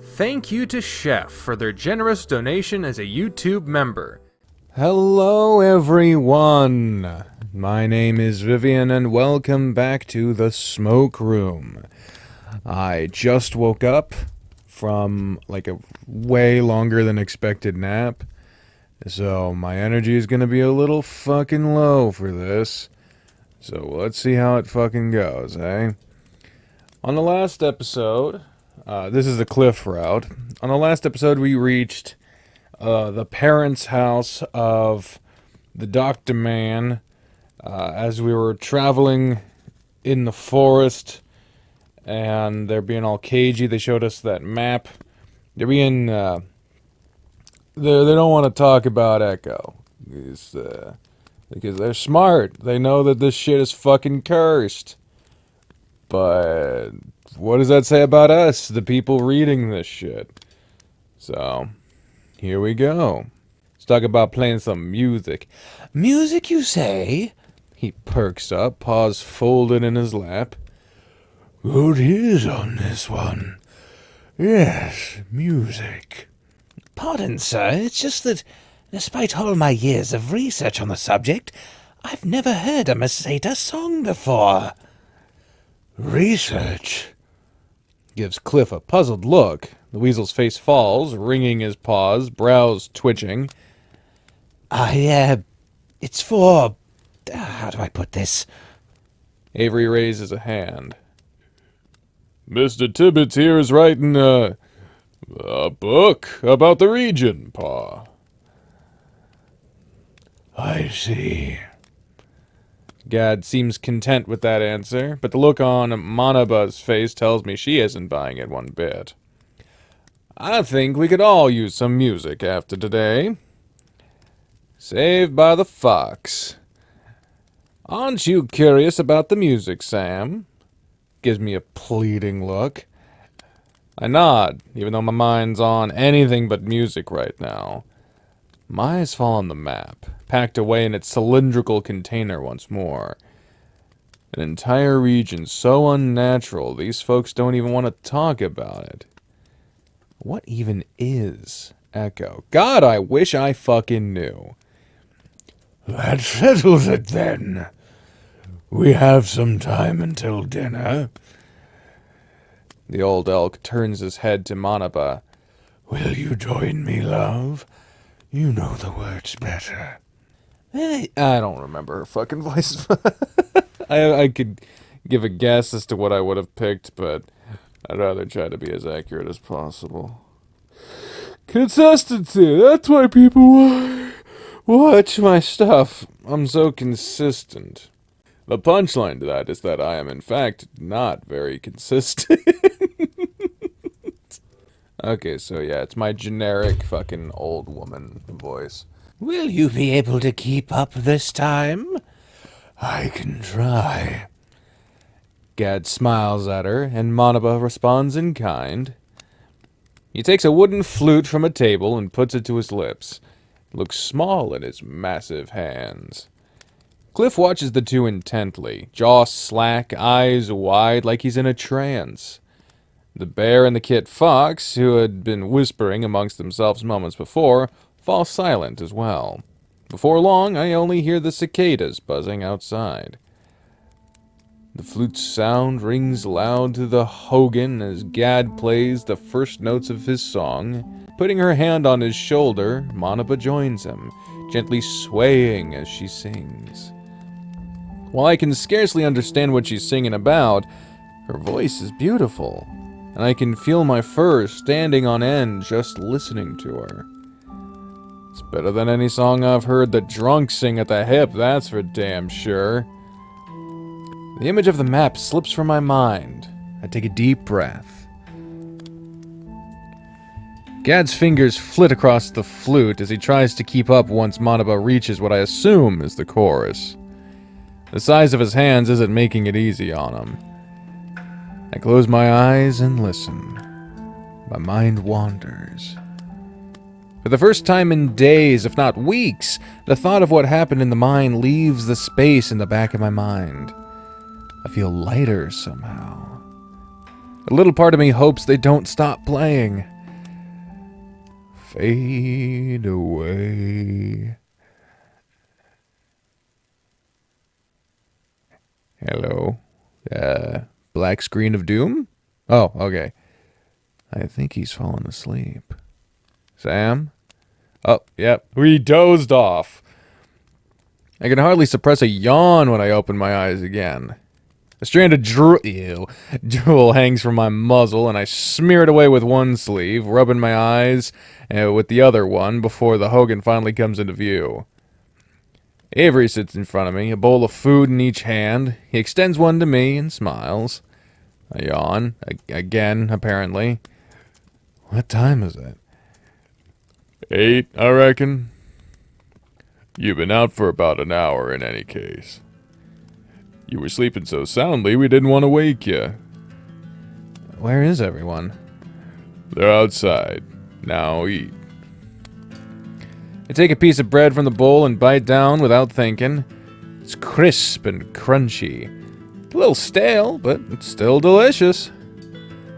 Thank you to Chef for their generous donation as a YouTube member. Hello everyone! My name is Vivian and welcome back to the Smoke Room. I just woke up from like a way longer than expected nap, so my energy is gonna be a little fucking low for this. So let's see how it fucking goes, eh? On the last episode, this is the cliff route. On the last episode, we reached the parents' house of the doctor man as we were traveling in the forest, and they're being all cagey. They showed us that map. They're being they don't want to talk about Echo because they're smart. They know that this shit is fucking cursed. But what does that say about us, the people reading this shit? So, here we go. Let's talk about playing some music. Music, you say? He perks up, paws folded in his lap. Good ears on this one. Yes, music. Pardon, sir, it's just that, despite all my years of research on the subject, I've never heard a Masada song before. Research? Gives Cliff a puzzled look. The weasel's face falls, wringing his paws, brows twitching. It's for... how do I put this? Avery raises a hand. Mr. Tibbets here is writing a book about the region, Pa. I see. Gad seems content with that answer, but the look on Manaba's face tells me she isn't buying it one bit. I think we could all use some music after today. Saved by the Fox. Aren't you curious about the music, Sam? Gives me a pleading look. I nod, even though my mind's on anything but music right now. My eyes fall on the map, packed away in its cylindrical container once more. An entire region so unnatural, these folks don't even want to talk about it. What even is Echo? God, I wish I fucking knew. That settles it then. We have some time until dinner. The old elk turns his head to Manaba. Will you join me, love? You know the words better. I don't remember her fucking voice. I could give a guess as to what I would have picked, but I'd rather try to be as accurate as possible. Consistency! That's why people watch my stuff. I'm so consistent. The punchline to that is that I am, in fact, not very consistent. Okay, so yeah, it's my generic fucking old woman voice. Will you be able to keep up this time? I can try. Gad smiles at her, and Manaba responds in kind. He takes a wooden flute from a table and puts it to his lips. It looks small in his massive hands. Cliff watches the two intently, jaw slack, eyes wide like he's in a trance. The bear and the kit fox, who had been whispering amongst themselves moments before, fall silent as well. Before long, I only hear the cicadas buzzing outside. The flute's sound rings loud to the hogan as Gad plays the first notes of his song. Putting her hand on his shoulder, Manaba joins him, gently swaying as she sings. While I can scarcely understand what she's singing about, her voice is beautiful, and I can feel my fur standing on end just listening to her. It's better than any song I've heard the drunks sing at the hip, that's for damn sure. The image of the map slips from my mind. I take a deep breath. Gad's fingers flit across the flute as he tries to keep up once Manaba reaches what I assume is the chorus. The size of his hands isn't making it easy on him. I close my eyes and listen. My mind wanders. For the first time in days, if not weeks, the thought of what happened in the mine leaves the space in the back of my mind. I feel lighter somehow. A little part of me hopes they don't stop playing. Fade away. Hello. Black screen of doom? Oh, okay. I think he's fallen asleep. Sam? Oh, yep. We dozed off. I can hardly suppress a yawn when I open my eyes again. A strand of drool hangs from my muzzle, and I smear it away with one sleeve, rubbing my eyes with the other one before the Hogan finally comes into view. Avery sits in front of me, a bowl of food in each hand. He extends one to me and smiles. I yawn, again, apparently. What time is it? 8, I reckon. You've been out for about an hour in any case. You were sleeping so soundly we didn't want to wake you. Where is everyone? They're outside. Now eat. I take a piece of bread from the bowl and bite down without thinking. It's crisp and crunchy. A little stale, but it's still delicious.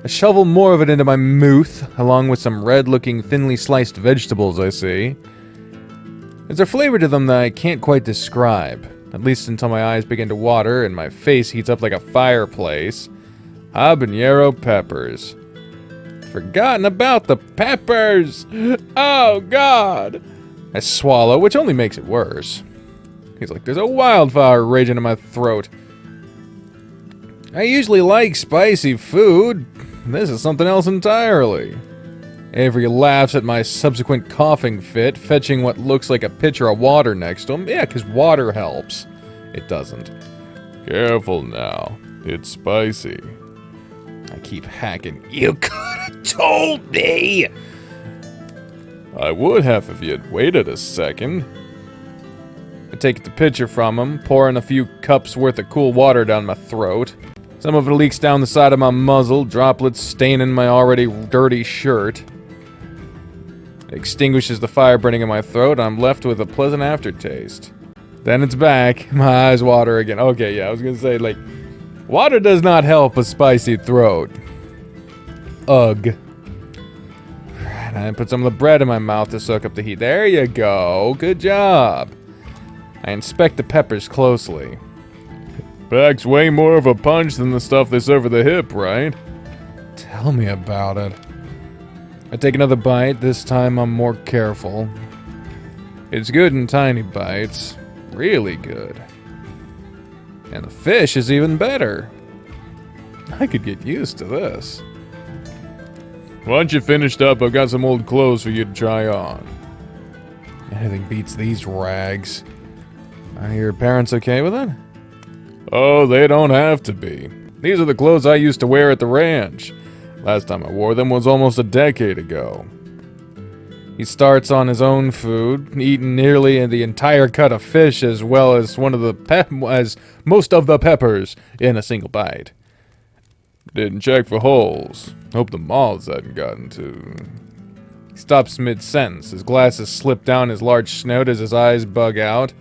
I shovel more of it into my mouth, along with some red-looking, thinly sliced vegetables I see. There's a flavor to them that I can't quite describe, at least until my eyes begin to water and my face heats up like a fireplace. Habanero peppers. Forgotten about the peppers! Oh, God! I swallow, which only makes it worse. He's like, there's a wildfire raging in my throat. I usually like spicy food. This is something else entirely. Avery laughs at my subsequent coughing fit, fetching what looks like a pitcher of water next to him. Yeah, because water helps. It doesn't. Careful now. It's spicy. I keep hacking. You could have told me! I would have if you'd waited a second. I take the pitcher from him, pouring a few cups worth of cool water down my throat. Some of it leaks down the side of my muzzle, droplets staining my already dirty shirt. It extinguishes the fire burning in my throat, and I'm left with a pleasant aftertaste. Then it's back. My eyes water again. Okay, yeah, I was gonna say, like, water does not help a spicy throat. Ugh. And I put some of the bread in my mouth to soak up the heat. There you go. Good job. I inspect the peppers closely. Packs way more of a punch than the stuff they serve at the hip, right? Tell me about it. I take another bite. This time I'm more careful. It's good in tiny bites. Really good. And the fish is even better. I could get used to this. Once you're finished up, I've got some old clothes for you to try on. Anything beats these rags. Are your parents okay with it? Oh, they don't have to be. These are the clothes I used to wear at the ranch. Last time I wore them was almost a decade ago. He starts on his own food, eating nearly the entire cut of fish as well as most of the peppers in a single bite. Didn't check for holes. Hope the moths hadn't gotten to. He stops mid-sentence. His glasses slip down his large snout as his eyes bug out.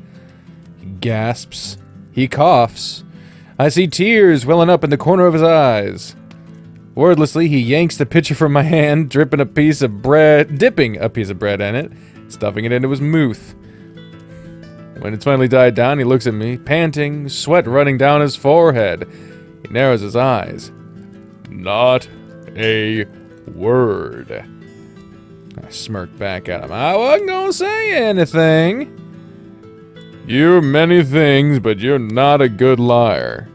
He gasps. He coughs. I see tears welling up in the corner of his eyes. Wordlessly, he yanks the pitcher from my hand, dipping a piece of bread in it, stuffing it into his mouth. When it's finally died down, he looks at me, panting, sweat running down his forehead. He narrows his eyes. Not a word. I smirk back at him. I wasn't gonna say anything. You're many things, but you're not a good liar.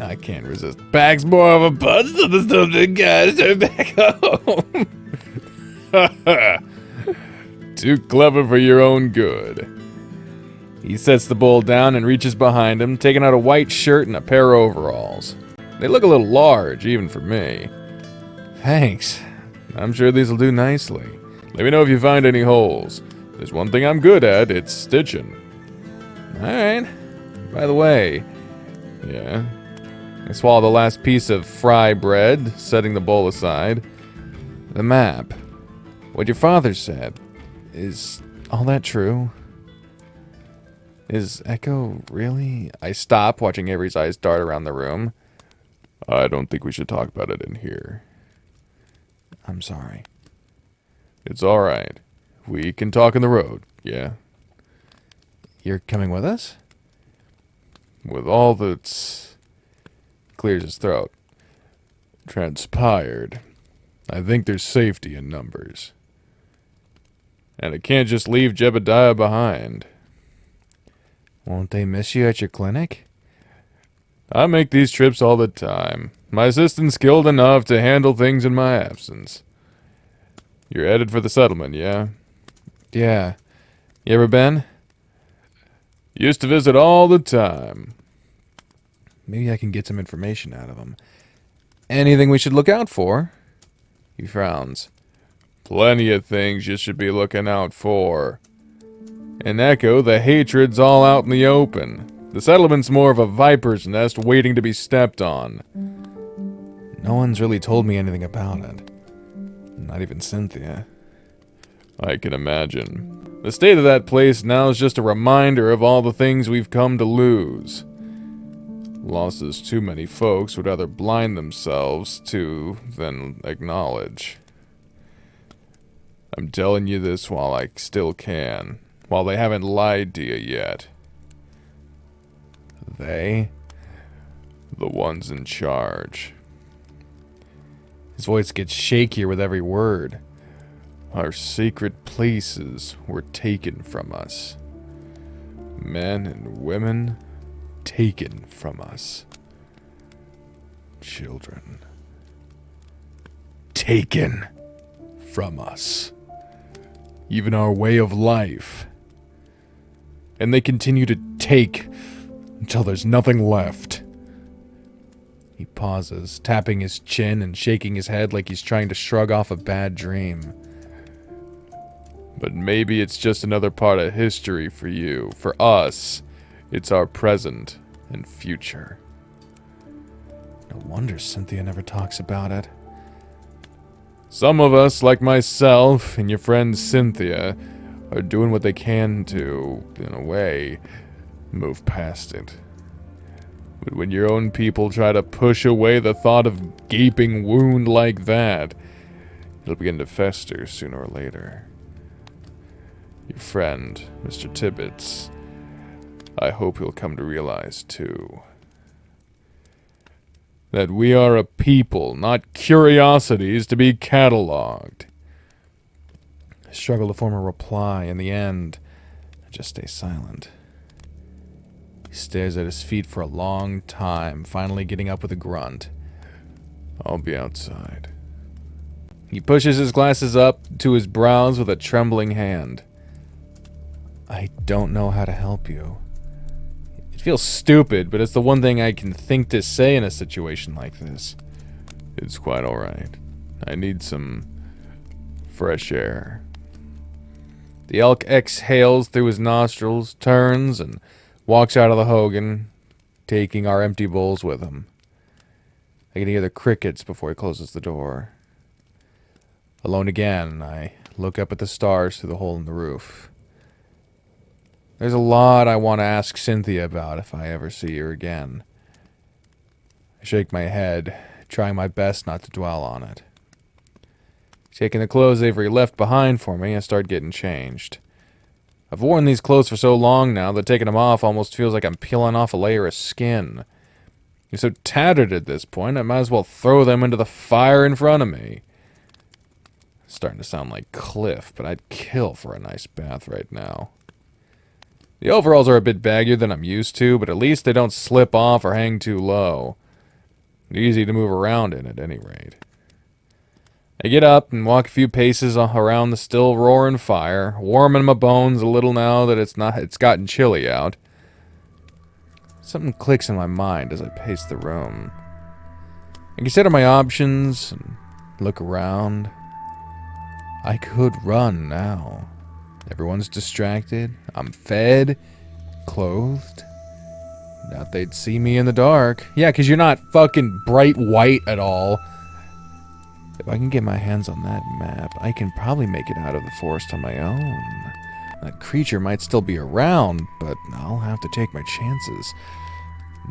I can't resist. Packs more of a punch than the stuff that guys are back home. Too clever for your own good. He sets the bowl down and reaches behind him, taking out a white shirt and a pair of overalls. They look a little large, even for me. Thanks. I'm sure these will do nicely. Let me know if you find any holes. There's one thing I'm good at, it's stitching. Alright. By the way, Yeah? I swallow the last piece of fry bread, setting the bowl aside. The map. What your father said. Is all that true? Is Echo really? I stop, watching Avery's eyes dart around the room. I don't think we should talk about it in here. I'm sorry. It's alright. We can talk on the road, yeah? You're coming with us? With all that's... clears his throat. Transpired. I think there's safety in numbers. And I can't just leave Jebediah behind. Won't they miss you at your clinic? I make these trips all the time. My assistant's skilled enough to handle things in my absence. You're headed for the settlement, yeah? Yeah. You ever been? Used to visit all the time. Maybe I can get some information out of them. Anything we should look out for? He frowns. Plenty of things you should be looking out for. In Echo, the hatred's all out in the open. The settlement's more of a viper's nest waiting to be stepped on. No one's really told me anything about it. Not even Cynthia. I can imagine. The state of that place now is just a reminder of all the things we've come to lose. Losses too many folks would rather blind themselves to than acknowledge. I'm telling you this while I still can, while they haven't lied to you yet. They? The ones in charge. His voice gets shakier with every word. Our secret places were taken from us. Men and women taken from us. Children taken from us. Even our way of life. And they continue to take until there's nothing left. He pauses, tapping his chin and shaking his head like he's trying to shrug off a bad dream. But maybe it's just another part of history for you. For us, it's our present and future. No wonder Cynthia never talks about it. Some of us, like myself and your friend Cynthia, are doing what they can to, in a way, move past it. But when your own people try to push away the thought of gaping wound like that, it'll begin to fester sooner or later. Your friend, Mr. Tibbets, I hope he'll come to realize, too, that we are a people, not curiosities to be catalogued. I struggle to form a reply. In the end, I just stay silent. He stares at his feet for a long time, finally getting up with a grunt. I'll be outside. He pushes his glasses up to his brows with a trembling hand. I don't know how to help you. It feels stupid, but it's the one thing I can think to say in a situation like this. It's quite alright. I need some fresh air. The elk exhales through his nostrils, turns, and walks out of the hogan, taking our empty bowls with him. I can hear the crickets before he closes the door. Alone again, I look up at the stars through the hole in the roof. There's a lot I want to ask Cynthia about if I ever see her again. I shake my head, trying my best not to dwell on it. Taking the clothes Avery left behind for me, I start getting changed. I've worn these clothes for so long now that taking them off almost feels like I'm peeling off a layer of skin. They're so tattered at this point, I might as well throw them into the fire in front of me. It's starting to sound like Cliff, but I'd kill for a nice bath right now. The overalls are a bit baggier than I'm used to, but at least they don't slip off or hang too low. They're easy to move around in, at any rate. I get up and walk a few paces around the still roaring fire, warming my bones a little now that it's gotten chilly out. Something clicks in my mind as I pace the room. I consider my options and look around. I could run now. Everyone's distracted. I'm fed, clothed. Not they'd see me in the dark. Yeah, 'cause you're not fucking bright white at all. If I can get my hands on that map, I can probably make it out of the forest on my own. That creature might still be around, but I'll have to take my chances.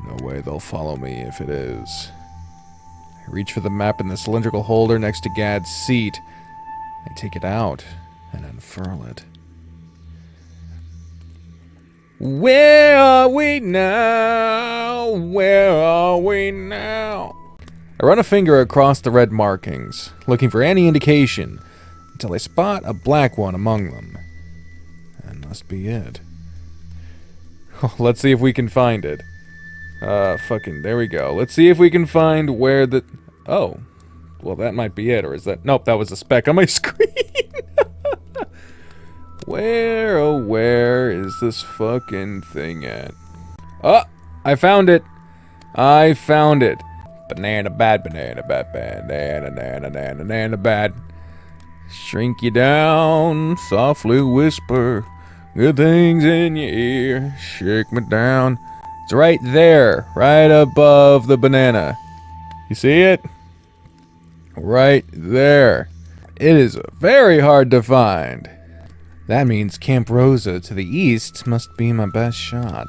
No way they'll follow me if it is. I reach for the map in the cylindrical holder next to Gad's seat. I take it out and unfurl it. Where are we now? Where are we now? I run a finger across the red markings, looking for any indication, until I spot a black one among them. That must be it. Let's see if we can find it. There we go. Let's see if we can find where the... Oh. Well, that might be it, or is that... Nope, that was a speck on my screen. Where, oh, where is this fucking thing at? Oh, I found it. I found it. Banana bad, banana bad, banana, banana, banana, banana bad. Shrink you down, softly whisper good things in your ear. Shake me down. It's right there, right above the banana. You see it? Right there. It is very hard to find. That means Camp Rosa to the east must be my best shot.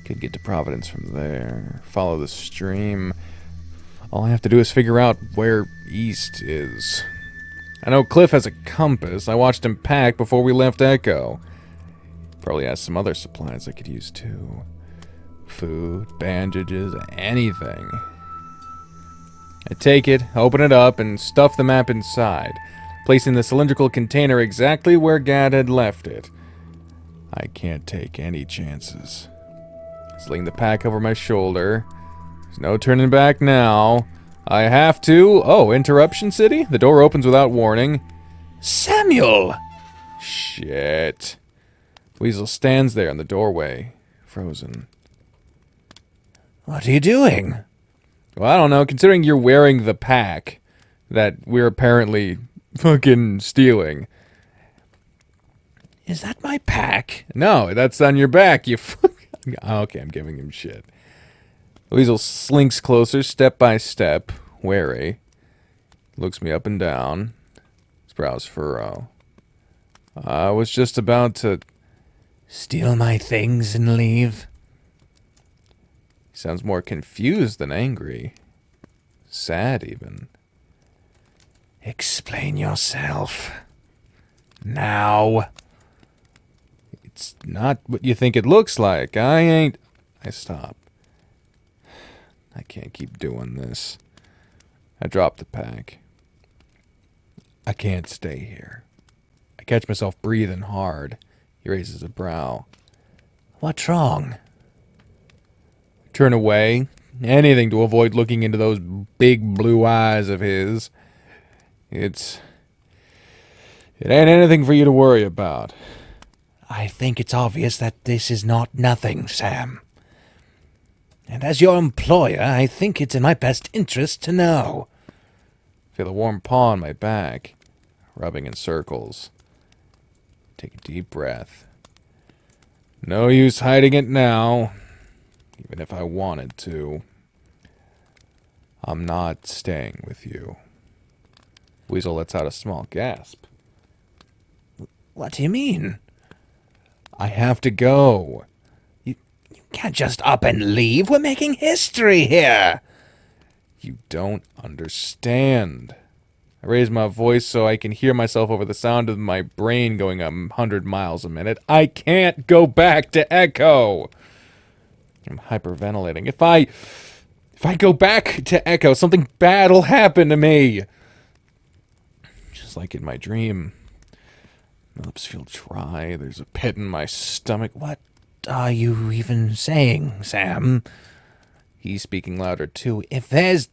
Could get to Providence from there. Follow the stream. All I have to do is figure out where east is. I know Cliff has a compass. I watched him pack before we left Echo. Probably has some other supplies I could use too. Food, bandages, anything. I take it, open it up, and stuff the map inside, placing the cylindrical container exactly where Gad had left it. I can't take any chances. Sling the pack over my shoulder. There's no turning back now. I have to... Oh, Interruption City? The door opens without warning. Samuel! Shit. Weasel stands there in the doorway, frozen. What are you doing? Well, I don't know, considering you're wearing the pack that we're apparently fucking stealing. Is that my pack? No, that's on your back, you Okay, I'm giving him shit. Weasel slinks closer, step by step, wary. Looks me up and down. His brows furrow. I was just about to... Steal my things and leave? He sounds more confused than angry. Sad, even. Explain yourself. Now. It's not what you think it looks like. I stop. I can't keep doing this. I drop the pack. I can't stay here. I catch myself breathing hard. He raises a brow. What's wrong? Turn away. Anything to avoid looking into those big blue eyes of his. It ain't anything for you to worry about. I think it's obvious that this is not nothing, Sam. And as your employer, I think it's in my best interest to know. Feel a warm paw on my back, rubbing in circles. Take a deep breath. No use hiding it now, even if I wanted to. I'm not staying with you. Weasel lets out a small gasp. What do you mean? I have to go. You can't just up and leave. We're making history here. You don't understand. I raise my voice so I can hear myself over the sound of my brain going 100 miles a minute. I can't go back to Echo. I'm hyperventilating. If I go back to Echo, something bad'll happen to me. Just like in my dream. My lips feel dry. There's a pit in my stomach. What are you even saying, Sam? He's speaking louder too. If there's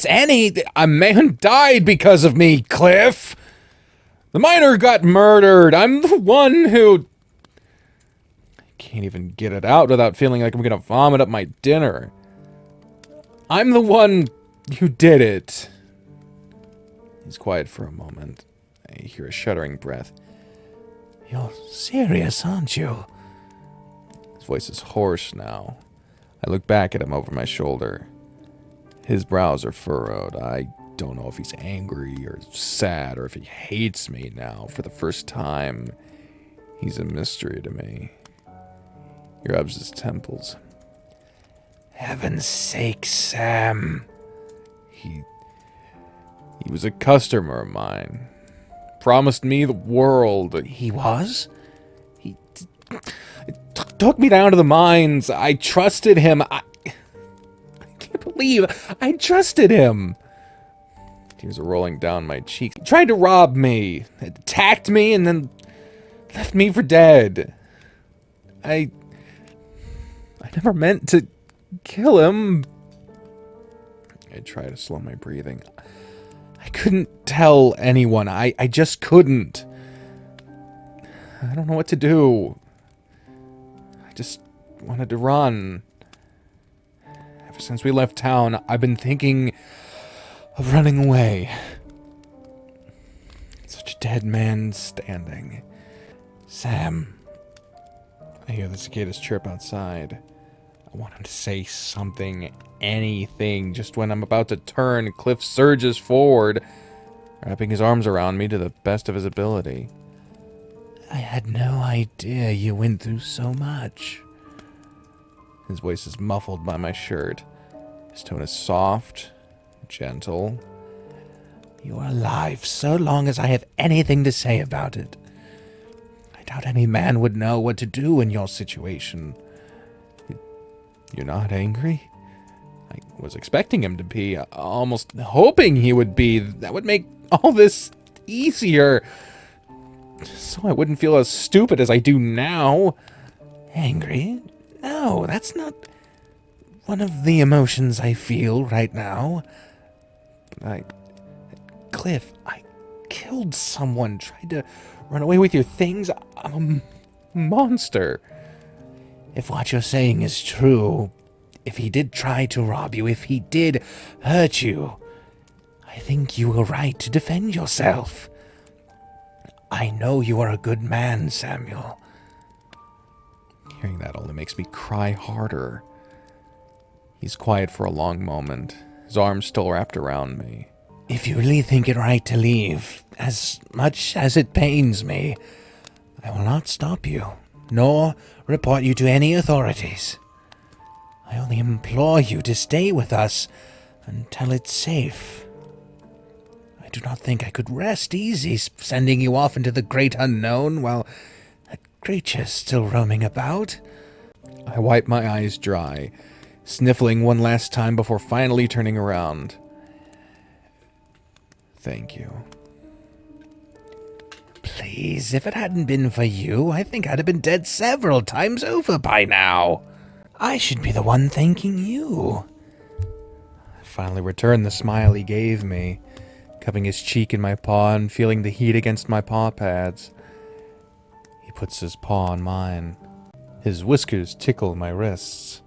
any... A man died because of me, Cliff. The miner got murdered. I'm the one who... I can't even get it out without feeling like I'm gonna vomit up my dinner. I'm the one who did it. He's quiet for a moment. I hear a shuddering breath. You're serious, aren't you? His voice is hoarse now. I look back at him over my shoulder. His brows are furrowed. I don't know if he's angry or sad or if he hates me now for the first time. He's a mystery to me. He rubs his temples. Heaven's sake, Sam. He was a customer of mine. Promised me the world. He was? He took me down to the mines. I trusted him. I can't believe I trusted him. Tears are rolling down my cheeks. He tried to rob me, attacked me, and then left me for dead. I never meant to kill him. I try to slow my breathing. I couldn't tell anyone. I just couldn't. I don't know what to do. I just wanted to run. Ever since we left town, I've been thinking of running away. Such a dead man standing. Sam. I hear the cicadas chirp outside. I want him to say something, anything. Just when I'm about to turn, Cliff surges forward, wrapping his arms around me to the best of his ability. I had no idea you went through so much. His voice is muffled by my shirt. His tone is soft, gentle. You are alive so long as I have anything to say about it. I doubt any man would know what to do in your situation. You're not angry? I was expecting him to be, almost hoping he would be. That would make all this easier. So I wouldn't feel as stupid as I do now. Angry? No, that's not one of the emotions I feel right now. Cliff, I killed someone, tried to run away with your things. I'm a monster. If what you're saying is true, if he did try to rob you, if he did hurt you, I think you were right to defend yourself. I know you are a good man, Samuel. Hearing that only makes me cry harder. He's quiet for a long moment, his arms still wrapped around me. If you really think it right to leave, as much as it pains me, I will not stop you, nor report you to any authorities. I only implore you to stay with us until it's safe. I do not think I could rest easy sending you off into the great unknown while that creature's still roaming about. I wipe my eyes dry, sniffling one last time before finally turning around. Thank you. Please, if it hadn't been for you, I think I'd have been dead several times over by now. I should be the one thanking you. I finally returned the smile he gave me, cupping his cheek in my paw and feeling the heat against my paw pads. He puts his paw on mine. His whiskers tickle my wrists.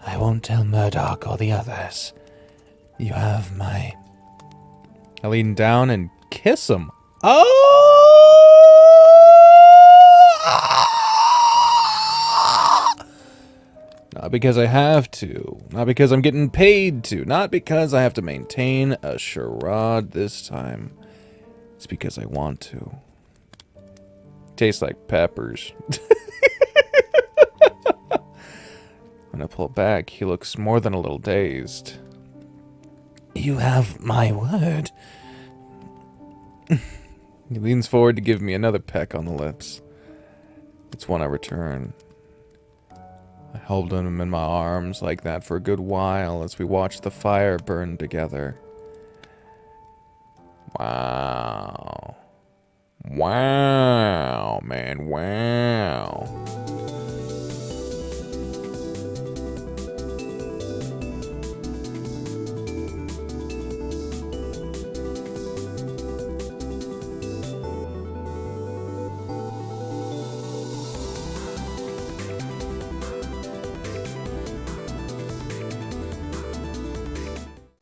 I won't tell Murdoch or the others. You have my... I lean down and kiss him. Not because I have to. Not because I'm getting paid to. Not because I have to maintain a charade this time. It's because I want to. Tastes like peppers. When I pull back, he looks more than a little dazed. You have my word. He leans forward to give me another peck on the lips. It's one I return. I held him in my arms like that for a good while as we watched the fire burn together. Wow. Wow, man, wow.